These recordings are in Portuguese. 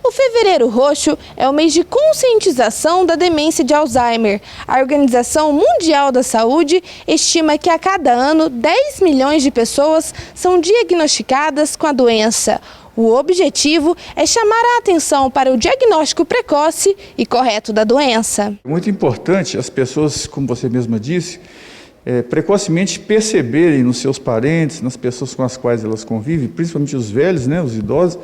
O Fevereiro Roxo é o mês de conscientização da demência de Alzheimer. A Organização Mundial da Saúde estima que a cada ano 10 milhões de pessoas são diagnosticadas com a doença. O objetivo é chamar a atenção para o diagnóstico precoce e correto da doença. É muito importante as pessoas, como você mesma disse, precocemente perceberem nos seus parentes, nas pessoas com as quais elas convivem, principalmente os velhos, os idosos,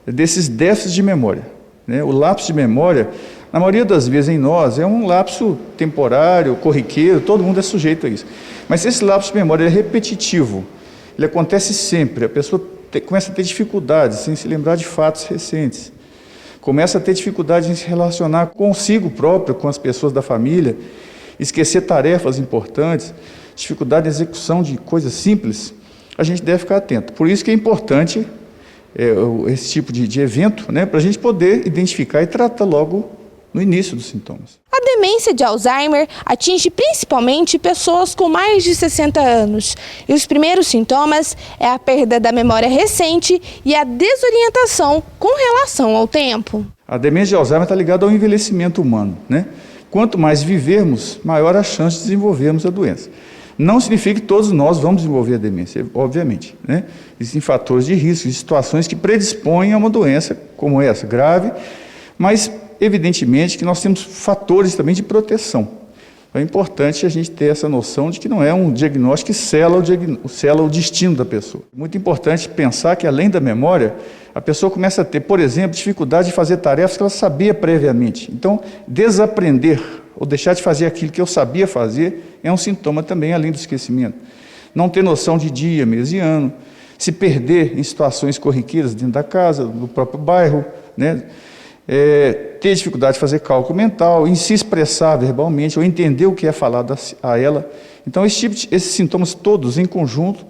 desses déficits de memória. O lapso de memória, na maioria das vezes em nós, é um lapso temporário, corriqueiro, todo mundo é sujeito a isso. Mas esse lapso de memória é repetitivo, ele acontece sempre, a pessoa começa a ter dificuldades em se lembrar de fatos recentes, começa a ter dificuldade em se relacionar consigo próprio, com as pessoas da família, esquecer tarefas importantes, dificuldade de execução de coisas simples. A gente deve ficar atento. Por isso que é importante esse tipo de evento, para a gente poder identificar e tratar logo no início dos sintomas. A demência de Alzheimer atinge principalmente pessoas com mais de 60 anos. E os primeiros sintomas é a perda da memória recente e a desorientação com relação ao tempo. A demência de Alzheimer está ligada ao envelhecimento humano, Quanto mais vivermos, maior a chance de desenvolvermos a doença. Não significa que todos nós vamos desenvolver a demência, obviamente, Existem fatores de risco, situações que predispõem a uma doença como essa, grave, mas evidentemente que nós temos fatores também de proteção. É importante a gente ter essa noção de que não é um diagnóstico que sela o destino da pessoa. Muito importante pensar que, além da memória, a pessoa começa a ter, por exemplo, dificuldade de fazer tarefas que ela sabia previamente. Então, desaprender ou deixar de fazer aquilo que eu sabia fazer é um sintoma também, além do esquecimento. Não ter noção de dia, mês e ano, se perder em situações corriqueiras dentro da casa, no próprio bairro, ter dificuldade de fazer cálculo mental, em se expressar verbalmente ou entender o que é falado a ela. Então, esses sintomas todos em conjunto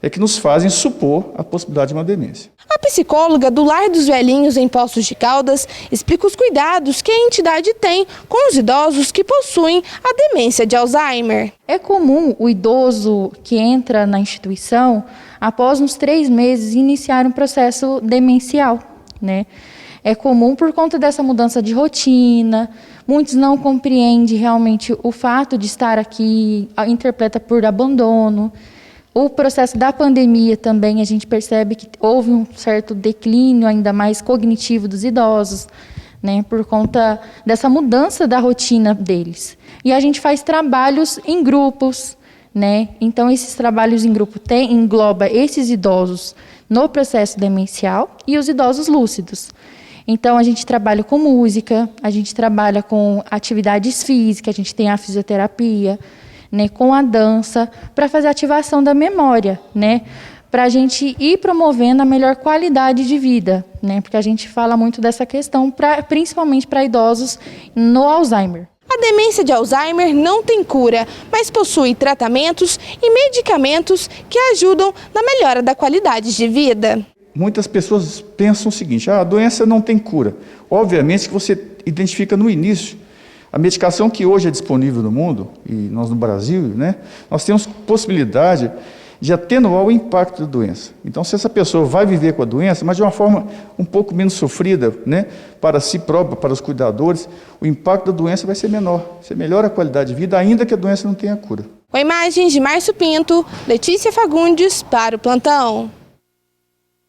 é que nos fazem supor a possibilidade de uma demência. A psicóloga do Lar dos Velhinhos em Poços de Caldas explica os cuidados que a entidade tem com os idosos que possuem a demência de Alzheimer. É comum o idoso que entra na instituição, após uns 3 meses, iniciar um processo demencial, É comum por conta dessa mudança de rotina, muitos não compreendem realmente o fato de estar aqui, interpreta por abandono. O processo da pandemia também, a gente percebe que houve um certo declínio ainda mais cognitivo dos idosos, por conta dessa mudança da rotina deles. E a gente faz trabalhos em grupos, Então, esses trabalhos em grupo engloba esses idosos no processo demencial e os idosos lúcidos. Então, a gente trabalha com música, a gente trabalha com atividades físicas, a gente tem a fisioterapia, com a dança, para fazer a ativação da memória, para a gente ir promovendo a melhor qualidade de vida, porque a gente fala muito dessa questão, principalmente para idosos no Alzheimer. A demência de Alzheimer não tem cura, mas possui tratamentos e medicamentos que ajudam na melhora da qualidade de vida. Muitas pessoas pensam o seguinte, a doença não tem cura. Obviamente que você identifica no início. A medicação que hoje é disponível no mundo, e nós no Brasil, nós temos possibilidade de atenuar o impacto da doença. Então, se essa pessoa vai viver com a doença, mas de uma forma um pouco menos sofrida, para si própria, para os cuidadores, o impacto da doença vai ser menor. Você melhora a qualidade de vida, ainda que a doença não tenha cura. Com imagens de Márcio Pinto, Letícia Fagundes para o Plantão.